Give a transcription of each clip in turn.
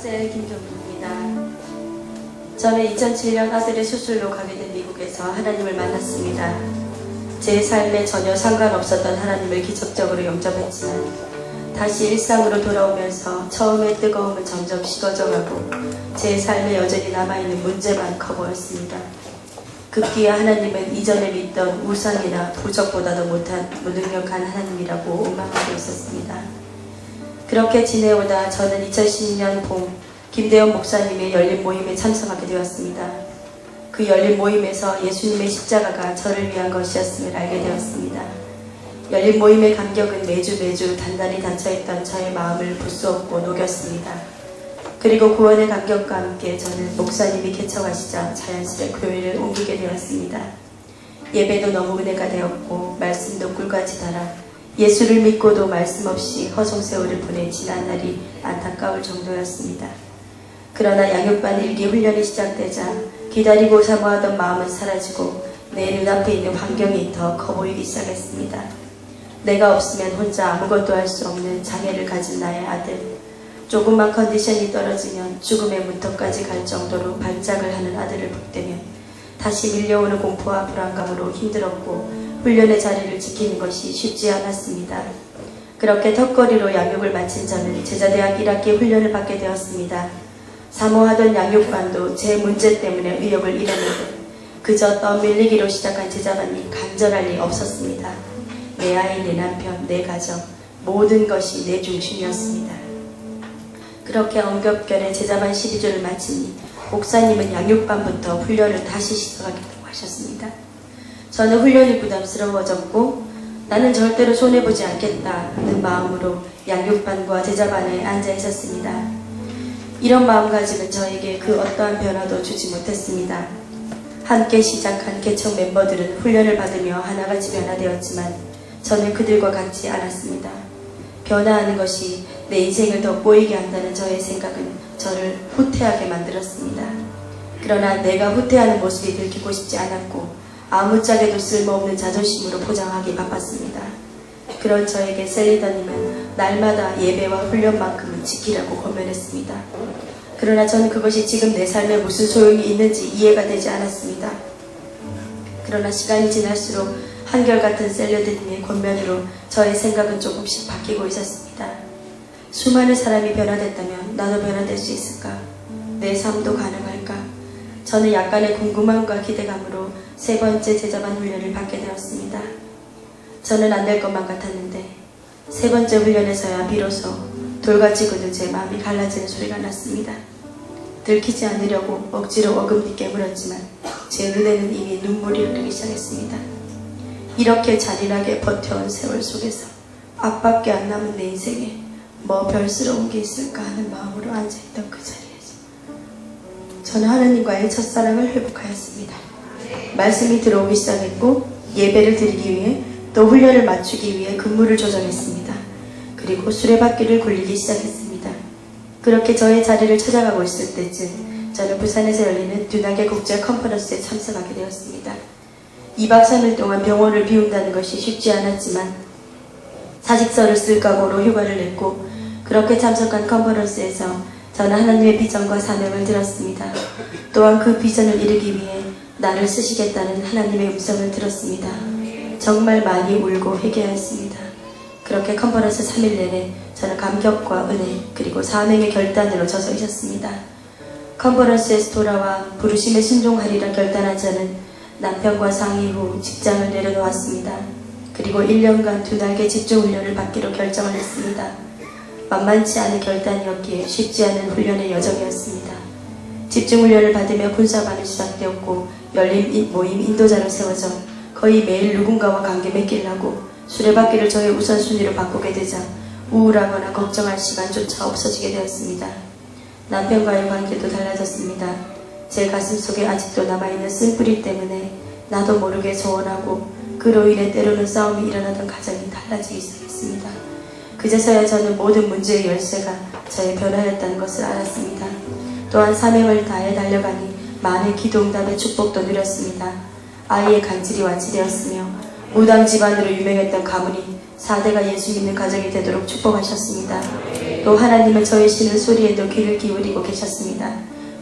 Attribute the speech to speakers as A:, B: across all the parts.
A: 안녕하세요. 김종국입니다. 저는 2007년 아들의 수술로 가게 된 미국에서 하나님을 만났습니다. 제 삶에 전혀 상관없었던 하나님을 기적적으로 영접했지만 다시 일상으로 돌아오면서 처음의 뜨거움은 점점 식어져가고 제 삶에 여전히 남아있는 문제만 커 보였습니다. 급기야 하나님은 이전에 믿던 우상이나 부적보다도 못한 무능력한 하나님이라고 원망하고 있었습니다. 그렇게 지내오다 저는 2012년 봄 김대현 목사님의 열린 모임에 참석하게 되었습니다. 그 열린 모임에서 예수님의 십자가가 저를 위한 것이었음을 알게 되었습니다. 열린 모임의 감격은 매주 단단히 닫혀있던 저의 마음을 부수었고 녹였습니다. 그리고 구원의 감격과 함께 저는 목사님이 개척하시자 자연스레 교회를 옮기게 되었습니다. 예배도 너무 은혜가 되었고 말씀도 꿀같이 달아 예수를 믿고도 말씀 없이 허송세월을 보내 지난 날이 안타까울 정도였습니다. 그러나 양육반 일기 훈련이 시작되자 기다리고 사모하던 마음은 사라지고 내 눈앞에 있는 환경이 더 커 보이기 시작했습니다. 내가 없으면 혼자 아무것도 할 수 없는 장애를 가진 나의 아들, 조금만 컨디션이 떨어지면 죽음의 문턱까지 갈 정도로 발작을 하는 아들을 붙대면 다시 밀려오는 공포와 불안감으로 힘들었고 훈련의 자리를 지키는 것이 쉽지 않았습니다. 그렇게 턱걸이로 양육을 마친 저는 제자대학 1학기 훈련을 받게 되었습니다. 사모하던 양육반도 제 문제 때문에 의욕을 잃었는데 그저 떠밀리기로 시작한 제자반이 간절할 리 없었습니다. 내 아이, 내 남편, 내 가정, 모든 것이 내 중심이었습니다. 그렇게 엉겹결에 제자반 시리즈를 마치니 목사님은 양육반부터 훈련을 다시 시작하겠다고 하셨습니다. 저는 훈련이 부담스러워졌고 나는 절대로 손해보지 않겠다는 마음으로 양육반과 제자반에 앉아 있었습니다. 이런 마음가짐은 저에게 그 어떠한 변화도 주지 못했습니다. 함께 시작한 개척 멤버들은 훈련을 받으며 하나같이 변화되었지만 저는 그들과 같지 않았습니다. 변화하는 것이 내 인생을 더 꼬이게 한다는 저의 생각은 저를 후퇴하게 만들었습니다. 그러나 내가 후퇴하는 모습이 들키고 싶지 않았고 아무짝에도 쓸모없는 자존심으로 포장하기 바빴습니다. 그런 저에게 셀리더님은 날마다 예배와 훈련만큼은 지키라고 권면했습니다. 그러나 저는 그것이 지금 내 삶에 무슨 소용이 있는지 이해가 되지 않았습니다. 그러나 시간이 지날수록 한결같은 셀리더님의 권면으로 저의 생각은 조금씩 바뀌고 있었습니다. 수많은 사람이 변화됐다면 나도 변화될 수 있을까? 내 삶도 가능할까? 저는 약간의 궁금함과 기대감으로 세 번째 제자반 훈련을 받게 되었습니다. 저는 안 될 것만 같았는데 세 번째 훈련에서야 비로소 돌같이 굳은 제 마음이 갈라지는 소리가 났습니다. 들키지 않으려고 억지로 어금니 깨물었지만 제 눈에는 이미 눈물이 흐르기 시작했습니다. 이렇게 잔인하게 버텨온 세월 속에서 앞밖에 안 남은 내 인생에 뭐 별스러운 게 있을까 하는 마음으로 앉아있던 그 자리에서 저는 하나님과의 첫사랑을 회복하였습니다. 말씀이 들어오기 시작했고 예배를 드리기 위해 또 훈련을 맞추기 위해 근무를 조정했습니다. 그리고 수레바퀴를 굴리기 시작했습니다. 그렇게 저의 자리를 찾아가고 있을 때쯤 저는 부산에서 열리는 듀나게 국제 컨퍼런스에 참석하게 되었습니다. 2박 3일 동안 병원을 비운다는 것이 쉽지 않았지만 사직서를 쓸 각오로 휴가를 냈고 그렇게 참석한 컨퍼런스에서 저는 하나님의 비전과 사명을 들었습니다. 또한 그 비전을 이루기 위해 나를 쓰시겠다는 하나님의 음성을 들었습니다. 정말 많이 울고 회개하였습니다. 그렇게 컨퍼런스 3일 내내 저는 감격과 은혜 그리고 사명의 결단으로 져서 있었습니다. 컨퍼런스에서 돌아와 부르심에 순종하리라 결단한 저는 남편과 상의 후 직장을 내려놓았습니다. 그리고 1년간 두 날개 집중훈련을 받기로 결정을 했습니다. 만만치 않은 결단이었기에 쉽지 않은 훈련의 여정이었습니다. 집중훈련을 받으며 군사반이 시작되었고 열린 모임 인도자로 세워져 거의 매일 누군가와 관계 맺기를 하고 수레바퀴를 저의 우선순위로 바꾸게 되자 우울하거나 걱정할 시간조차 없어지게 되었습니다. 남편과의 관계도 달라졌습니다. 제 가슴속에 아직도 남아있는 쓴뿌리 때문에 나도 모르게 소원하고 그로 인해 때로는 싸움이 일어나던 가정이 달라지기 시작했습니다. 그제서야 저는 모든 문제의 열쇠가 저의 변화였다는 것을 알았습니다. 또한 사명을 다해 달려가니 많은 기도응답의 축복도 누렸습니다. 아이의 간질이 완치되었으며 무당 집안으로 유명했던 가문이 4대가 예수 믿는 가정이 되도록 축복하셨습니다. 또 하나님은 저의 쉬는 소리에도 귀를 기울이고 계셨습니다.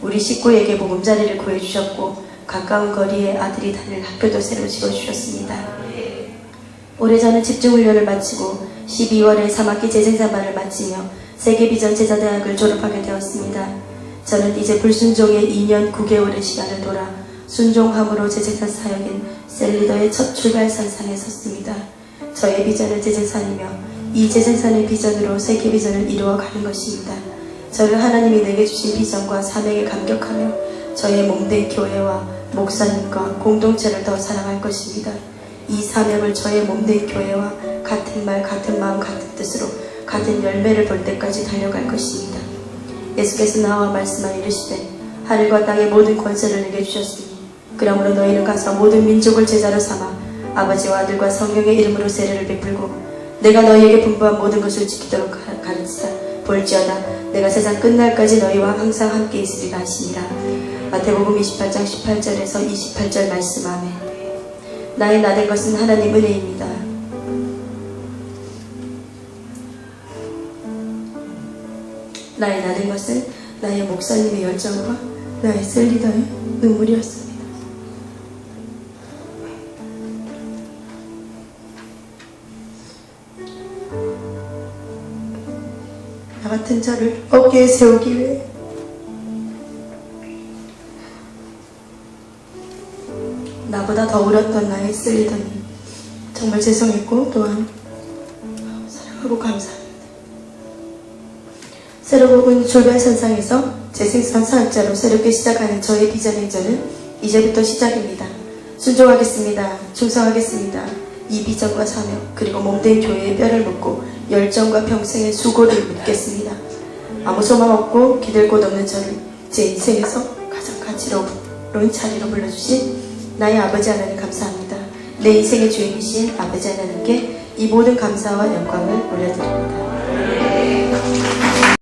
A: 우리 식구에게 보금자리를 구해주셨고 가까운 거리에 아들이 다닐 학교도 새로 지어주셨습니다. 오래전에 집중훈련을 마치고 12월에 3학기 재생산반을 마치며 세계비전 제자대학을 졸업하게 되었습니다. 저는 이제 불순종의 2년 9개월의 시간을 돌아 순종함으로 재생산 사역인 셀리더의 첫 출발선상에 섰습니다. 저의 비전은 재생산이며 이 재생산의 비전으로 세계비전을 이루어가는 것입니다. 저는 하나님이 내게 주신 비전과 사명에 감격하며 저의 몸된 교회와 목사님과 공동체를 더 사랑할 것입니다. 이 사명을 저의 몸된 교회와 같은 말, 같은 마음, 같은 뜻으로 같은 열매를 볼 때까지 달려갈 것입니다. 예수께서 나와 말씀하여 이르시되 하늘과 땅의 모든 권세를 내게 주셨으니 그러므로 너희는 가서 모든 민족을 제자로 삼아 아버지와 아들과 성령의 이름으로 세례를 베풀고 내가 너희에게 분부한 모든 것을 지키도록 가르치라. 볼지어다 내가 세상 끝날까지 너희와 항상 함께 있으리라 하시니라. 마태복음 28장 18절에서 28절 말씀. 아멘. 나의 나된 것은 하나님 은혜입니다. 나의 나된 것은 나의 목사님의 열정과 나의 셀리더의 눈물이었습니다. 나 같은 자를 어깨에 세우기 위해 나보다 더 울었던 나의 셀리더님 정말 죄송했고 또한 사랑하고 감사합니다. 새로 뽑은 출발선상에서 재생산 사역자로 새롭게 시작하는 저의 비전 행전은 이제부터 시작입니다. 순종하겠습니다. 충성하겠습니다. 이 비전과 사명 그리고 몸된 교회의 뼈를 묻고 열정과 평생의 수고를 묻겠습니다. 아무 소망 없고 기댈 곳 없는 저를 제 인생에서 가장 가치로운 자리로 불러주신 나의 아버지 하나님 감사합니다. 내 인생의 주인이신 아버지 하나님께 이 모든 감사와 영광을 올려드립니다.